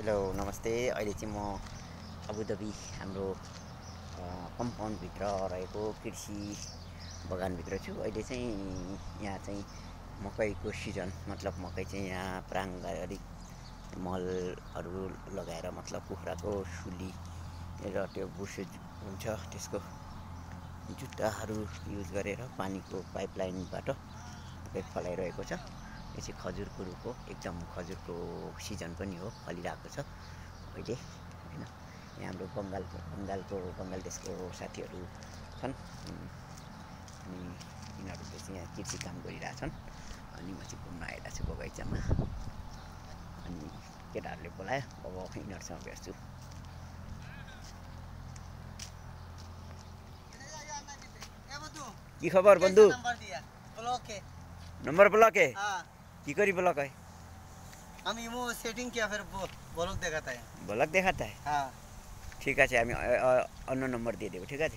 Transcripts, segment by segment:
Hello नमस्ते। अहिले चाहिँ म अबुधाबी हाम्रो कम्पाउन्डभित्र रहेको कृषि बगानभित्र छु। अहिले चाहिँ यहाँ चाहिँ मकैको सिजन, मतलब मकै चाहिँ यहाँ प्राङ्ग अलिक मलहरू लगाएर, मतलब कुखुराको सुली र त्यो भुसो हुन्छ त्यसको जुत्ताहरू युज गरेर पानीको पाइपलाइनबाट मकै फलाइरहेको छ। यो चाहिँ खजुरको रुख हो, एकदम खजुरको सिजन पनि हो, फलिरहेको छ अहिले होइन। यहाँ हाम्रो बङ्गाल देशको साथीहरू छन् अनि यिनीहरूले चाहिँ यहाँ कृषि काम गरिरहेछन्। अनि म चाहिँ घुम्न आइरहेको छु बगैँचामा। अनि केटाहरूले बोलायो, अब यिनीहरूसँग भेट्छु। की खबर बंधु? नंबर ब्लॉक है। हाँ, की करी ब्लॉक है? हम वो सेटिंग किया फिर ब्लॉक दिखाता है। ब्लॉक दिखाता है। हाँ, ठीक है, हमें अन्य नंबर दे देव। ठीक है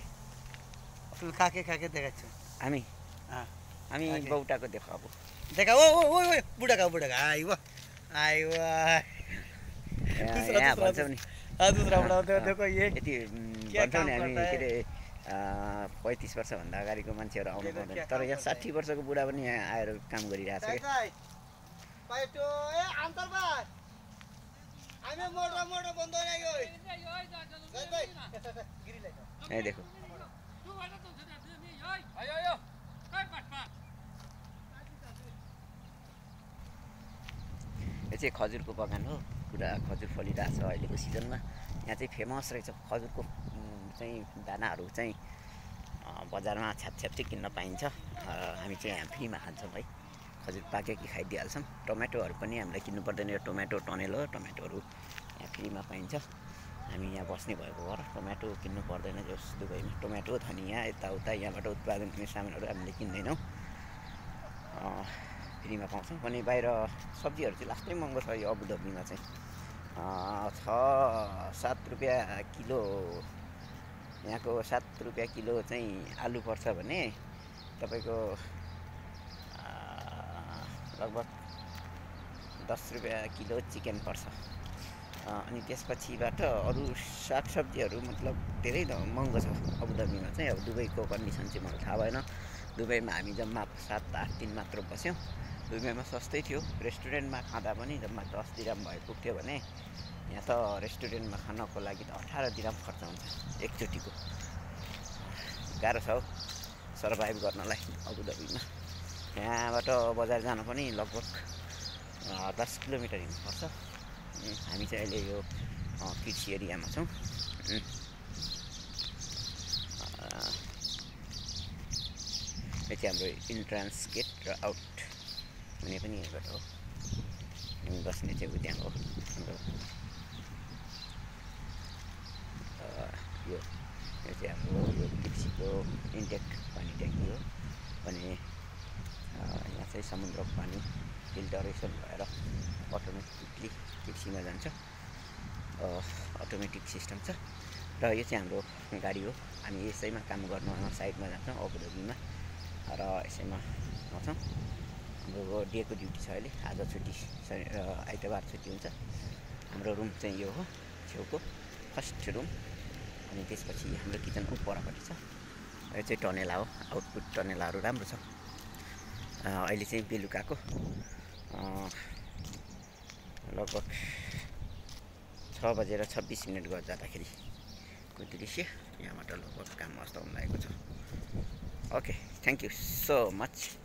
फिर खाके देखाচ্ছো हामी हाँ हामी Okay. बौटाको देखाबो। देखा ओ बुढा का आइवा यहाँ भन्छौँ नि दूसरा बुढा देखो ये यति क्या भन्छौँ काम नि हामी, करता है? के अरे 35 वर्षभन्दा अगाडिको मान्छेहरू आउनु देखो पाउँदैन, क्या तर काम यहाँ करता है? 60 वर्षको बुढा पनि यहाँ आएर काम गरिरहेको छ। पाइटो ए आन्तर भाइ हामी मोटो बन्द लाग्यो यहाँ देखो, यो चाहिँ खजुरको बगान हो। पुरा खजुर फलिरहेछ अहिलेको सिजनमा। यहाँ चाहिँ फेमस रहेछ खजुरको चाहिँ दानाहरू चाहिँ बजारमा छ्याप चाहिँ किन्न पाइन्छ। हामी चाहिँ यहाँ फ्रीमा खान्छौँ है, खजुर पाकेकी खाइदिइहाल्छौँ। टमेटोहरू पनि हामीलाई किन्नु पर्दैन, यो टमेटो टनेलो टमेटोहरू यहाँ फ्रीमा पाइन्छ। हामी यहाँ बस्ने भएको भएर टमेटो किन्नु पर्दैन जस दुबईमा। टमेटो धनियाँ यताउता यहाँबाट उत्पादन हुने सामानहरू हामीले किन्दैनौँ, फ्रीमा पाउँछौँ। अनि बाहिर सब्जीहरू चाहिँ लास्टै महँगो छ यो अबुधाबीमा चाहिँ। 6-7 रुपियाँ किलो, यहाँको 7 रुपियाँ किलो चाहिँ आलु पर्छ भने तपाईँको लगभग 10 रुपियाँ किलो चिकन पर्छ। अनि त्यसपछिबाट अरू सागसब्जीहरू मतलब धेरै महँगो छ अबुधाबीमा चाहिँ। अब दुबईको कन्डिसन चाहिँ मलाई थाहा भएन। दुबईमा हामी जम्मा 7-8 दिन मात्र बस्यौँ। दुबईमा सस्तै थियो, रेस्टुरेन्टमा खाँदा पनि जम्मा 10 दिराम भए पुग्थ्यो भने यहाँ त रेस्टुरेन्टमा खानको लागि त 18 दिराम खर्च हुन्छ एकचोटिको। गाह्रो छ हौ सर्भाइभ गर्नलाई अबुधाबीमा। यहाँबाट बजार जान पनि लगभग 10 किलोमिटर हिँड्नुपर्छ। हामी चाहिँ अहिले यो कृषि एरियामा छौँ। यो चाहिँ हाम्रो इन्ट्रान्स गेट र आउट हुने पनि यहाँबाट हो। हामी बस्ने चाहिँ उद्यान हो हाम्रो। यो चाहिँ हाम्रो यो कृषिको इन्टेक पानी ट्याङ्की हो भने यहाँ चाहिँ समुद्रको पानी फिल्टरेसन भएर अटोमेटिकली कृषिमा जान्छ। अटोमेटिक सिस्टम छ र यो चाहिँ हाम्रो गाडी हो। हामी यसैमा काम गर्नु साइडमा जान्छौँ अबुधाबीमा र यसैमा आउँछौँ। हाम्रो डेको ड्युटी छ अहिले, आज छुट्टी, आइतबार छुट्टी हुन्छ। हाम्रो रुम चाहिँ यो हो, छेउको फर्स्ट रुम। अनि त्यसपछि हाम्रो किचन परपट्टि छ। यो चाहिँ टनेला हो, आउटपुट टनेलाहरू राम्रो छ। अहिले चाहिँ बेलुकाको लगभग 6:26 जाँदाखेरिको दृश्य। यहाँबाट लगभग काम अस्त हुन लागेको छ। Okay, thank you so much.